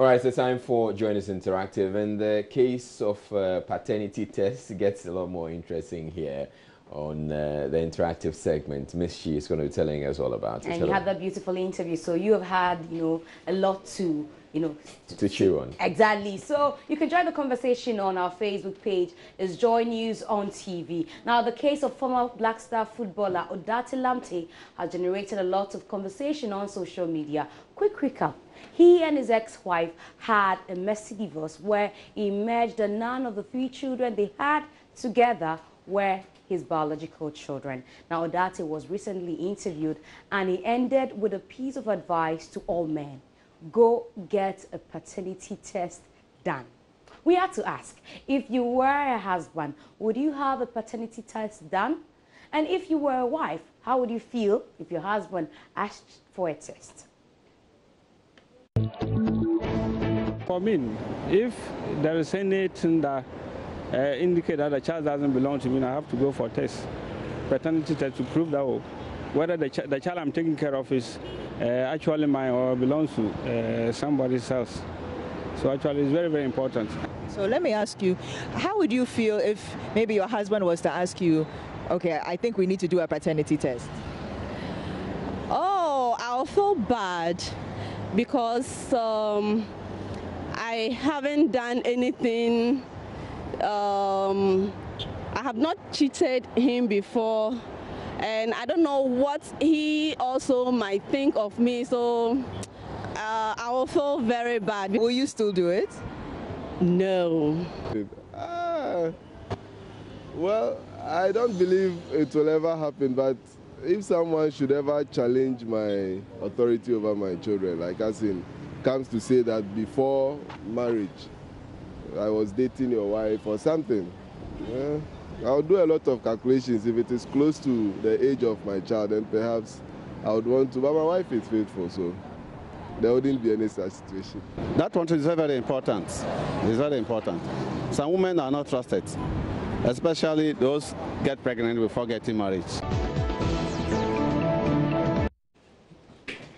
All right, it's time for Join Us Interactive. And the case of paternity test gets a lot more interesting here on the interactive segment. Miss Shi is going to be telling us all about it. And you had that beautiful interview, so you have had, a lot to, to chew on. Exactly. So you can join the conversation on our Facebook page. It's Joy News on TV. Now, the case of former Black Star footballer Odate Lamte has generated a lot of conversation on social media. Quick recap. He and his ex-wife had a messy divorce where it emerged that none of the 3 children they had together were his biological children. Now, Odate was recently interviewed and he ended with a piece of advice to all men. Go get a paternity test done. We had to ask, if you were a husband, would you have a paternity test done? And if you were a wife, how would you feel if your husband asked for a test? For me, if there is anything that indicates that the child doesn't belong to me, I have to go for a test, paternity test, to prove that whether the child I'm taking care of is actually mine or belongs to somebody else. So actually it's very, very important. So let me ask you, how would you feel if maybe your husband was to ask you, okay, I think we need to do a paternity test? Oh, I'll feel bad because I haven't done anything. I have not cheated him before, and I don't know what he also might think of me, so I will feel very bad. Will you still do it? No. Well, I don't believe it will ever happen, but if someone should ever challenge my authority over my children, like as in comes to say that before marriage I was dating your wife or something, I'll do a lot of calculations. If it is close to the age of my child, then perhaps I would want to, but my wife is faithful, so there wouldn't be any such situation. That one is very, very important. It's very important. Some women are not trusted, especially those get pregnant before getting married.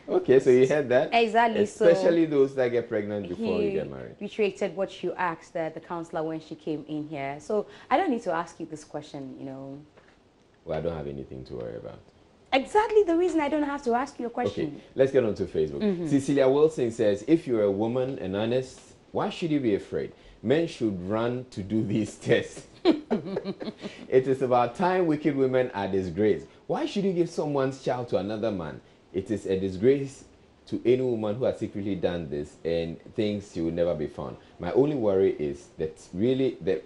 Okay, so you heard that? Exactly. Especially those that get pregnant before you get married. Reiterated what you asked the counselor when she came in here. So I don't need to ask you this question, Well, I don't have anything to worry about. Exactly the reason I don't have to ask you a question. Okay, let's get on to Facebook. Cecilia Wilson says, if you're a woman and honest, why should you be afraid? Men should run to do these tests. It is about time wicked women are disgraced. Why should you give someone's child to another man? It is a disgrace to any woman who has secretly done this and thinks she will never be found. My only worry is that really the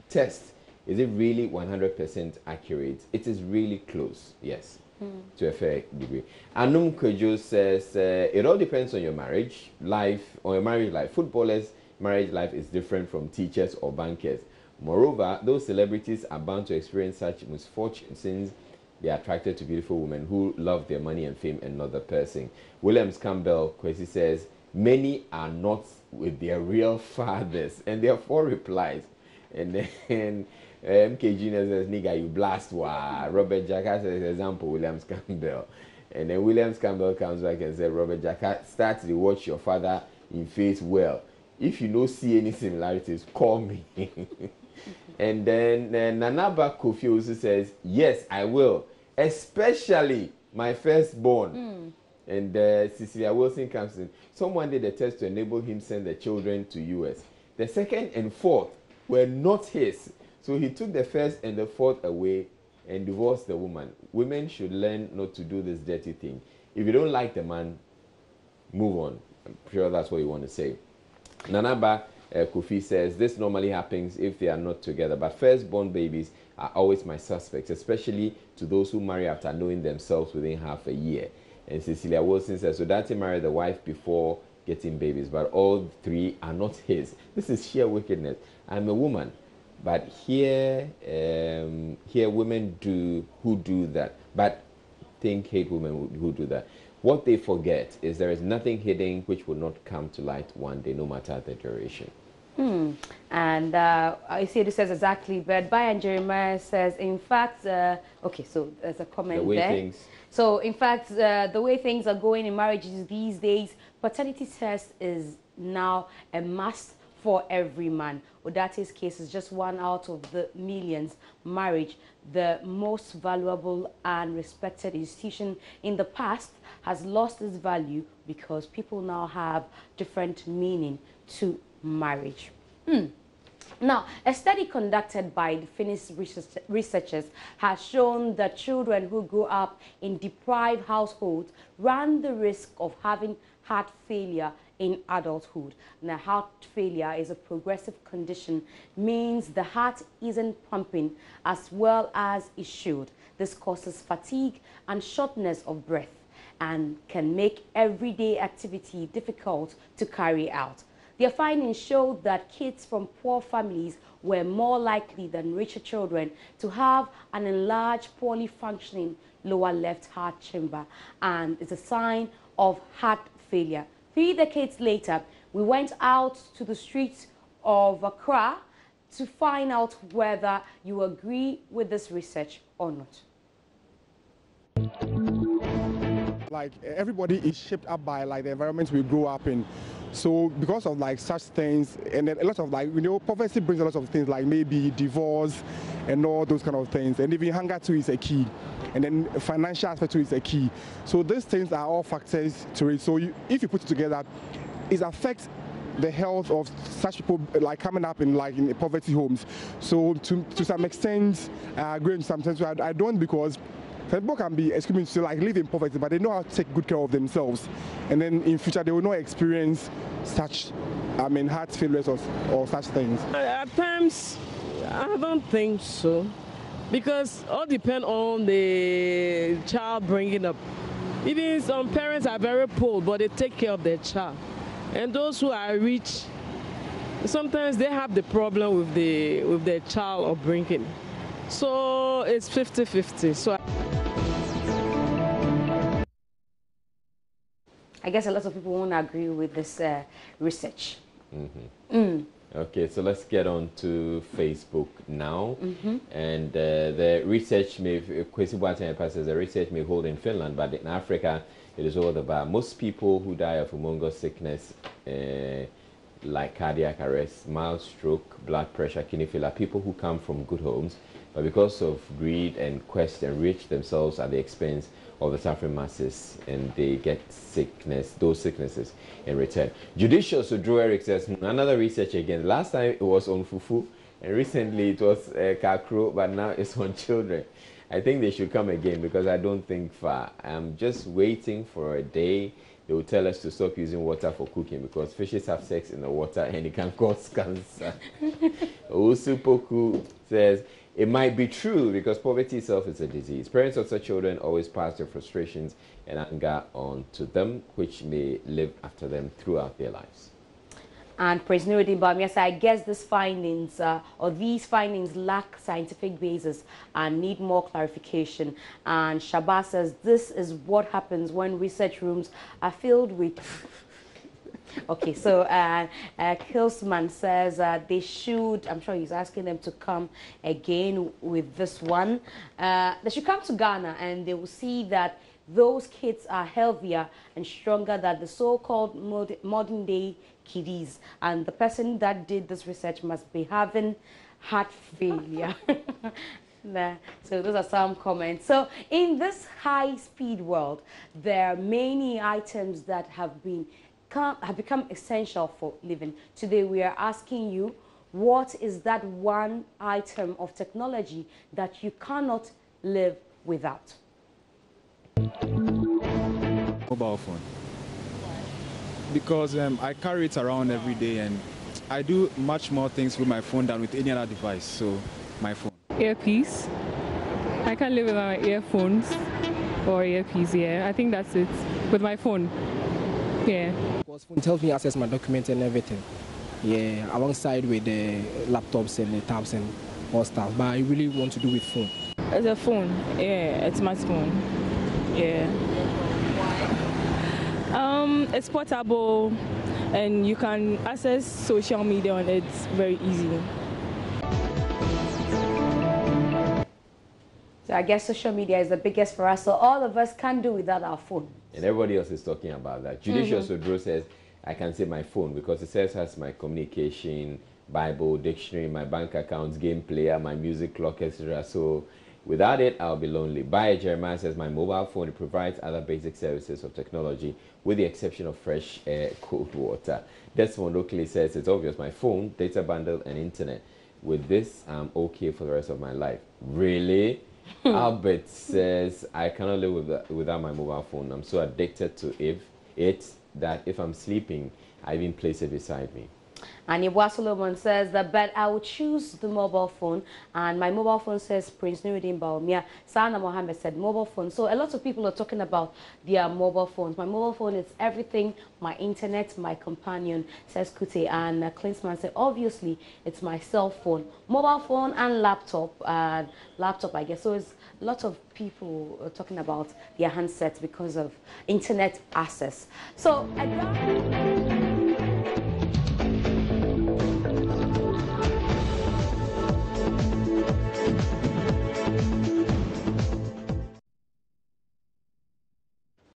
test, is it really 100% accurate? It is really close, yes, to a fair degree. Anum Kojo says, it all depends on your marriage life, on your marriage life. Footballers' marriage life is different from teachers or bankers. Moreover, those celebrities are bound to experience such misfortune since they are attracted to beautiful women who love their money and fame and not the person. Williams Campbell Kwesi says, many are not with their real fathers. And there are 4 replies. And then MK Jr. says, nigga, you blast. Wow. Robert Jacka says, example, Williams Campbell. And then Williams Campbell comes back and says, Robert Jacka, start to watch your father in face well. If you don't see any similarities, call me. And then Nanaba Kofi also says, yes, I will, especially my firstborn. And Cecilia Wilson comes in. Someone did a test to enable him send the children to US. The 2nd and 4th were not his. So he took the 1st and the 4th away and divorced the woman. Women should learn not to do this dirty thing. If you don't like the man, move on. I'm sure that's what you want to say. Nanaba Kofi says, this normally happens if they are not together, but firstborn babies are always my suspects, especially to those who marry after knowing themselves within half a year. And Cecilia Wilson says, so Dante married the wife before getting babies, but all 3 are not his. This is sheer wickedness. I'm a woman, but here women who do that, but hate women who do that. What they forget is there is nothing hidden which will not come to light one day, no matter the duration. And I see this says exactly, but Brian Jeremiah says, in fact, okay, so there's a comment there. So, in fact, the way things are going in marriages these days, paternity test is now a must for every man. Odate's case is just one out of the millions. Marriage, the most valuable and respected institution in the past, has lost its value because people now have different meaning to marriage. Now, a study conducted by the Finnish researchers has shown that children who grew up in deprived households run the risk of having heart failure in adulthood. Now, heart failure is a progressive condition, means the heart isn't pumping as well as it should. This causes fatigue and shortness of breath and can make everyday activity difficult to carry out. Their findings showed that kids from poor families were more likely than richer children to have an enlarged, poorly functioning lower left heart chamber, and it's a sign of heart failure. 3 decades later, we went out to the streets of Accra to find out whether you agree with this research or not. Like, everybody is shaped up by like the environment we grow up in. So because of like such things, and then a lot of like, poverty brings a lot of things like maybe divorce and all those kind of things. And even hunger too is a key. And then financial aspect too is a key. So these things are all factors to it. So if you put it together, it affects the health of such people like coming up in poverty homes. So to some extent, I agree in some sense. I don't, because some people can be excused to like live in poverty, but they know how to take good care of themselves, and then in future they will not experience such, heart failures or such things. At times, I don't think so, because all depend on the child bringing up. Even some parents are very poor, but they take care of their child, and those who are rich, sometimes they have the problem with their child upbringing. So it's 50-50. So I guess a lot of people won't agree with this research. Okay, so let's get on to Facebook now. And the research the research may hold in Finland, but in Africa it is all about most people who die of humongous sickness like cardiac arrest, mild stroke, blood pressure, kidney failure, people who come from good homes, but because of greed and quest enrich themselves at the expense of the suffering masses, and they get those sicknesses in return. Judicious Drew Eric says, another research again. Last time it was on fufu, and recently it was kakro, but now it's on children. I think they should come again, because I don't think far. I'm just waiting for a day they will tell us to stop using water for cooking, because fishes have sex in the water and it can cause cancer. Usupoku says, it might be true, because poverty itself is a disease. Parents of such children always pass their frustrations and anger on to them, which may live after them throughout their lives. And Prince Nuruddin Bamiya said, I guess these findings lack scientific basis and need more clarification. And Shabazz says, this is what happens when research rooms are filled with... Okay, so Kilsman says they should, I'm sure he's asking them to come again with this one. They should come to Ghana, and they will see that those kids are healthier and stronger than the so-called modern day kiddies. And the person that did this research must be having heart failure. So those are some comments. So in this high-speed world, there are many items that have become essential for living. Today we are asking you, what is that one item of technology that you cannot live without? Mobile phone. Because I carry it around every day, and I do much more things with my phone than with any other device, so my phone. Earpiece. I can't live without my earphones or earpiece, yeah. I think that's it. With my phone, yeah. Because phone tells me access my documents and everything. Yeah, alongside with the laptops and the tabs and all stuff. But I really want to do with phone. It's a phone, yeah, it's my phone, yeah. It's portable, and you can access social media on it very easily. So I guess social media is the biggest for us, so all of us can't do without our phone. And everybody else is talking about that. Judicious Odro says, I can say my phone, because it says has my communication, Bible, dictionary, my bank accounts, game player, my music clock, etc. So without it, I'll be lonely. By Jeremiah says my mobile phone, it provides other basic services of technology with the exception of fresh air, cold water. Desmond Oakley says it's obvious, my phone, data bundle, and internet. With this, I'm okay for the rest of my life. Really? Albert says, I cannot live without my mobile phone. I'm so addicted to it that if I'm sleeping, I even place it beside me. And Yabwa Solomon says that, but I would choose the mobile phone. And my mobile phone says Prince Nuruddin Baumia. Sana Mohammed said mobile phone. So a lot of people are talking about their mobile phones. My mobile phone is everything, my internet, my companion, says Kute. And Klinsman said, obviously, it's my cell phone, mobile phone and laptop. Laptop, I guess. So it's a lot of people are talking about their handsets because of internet access. So,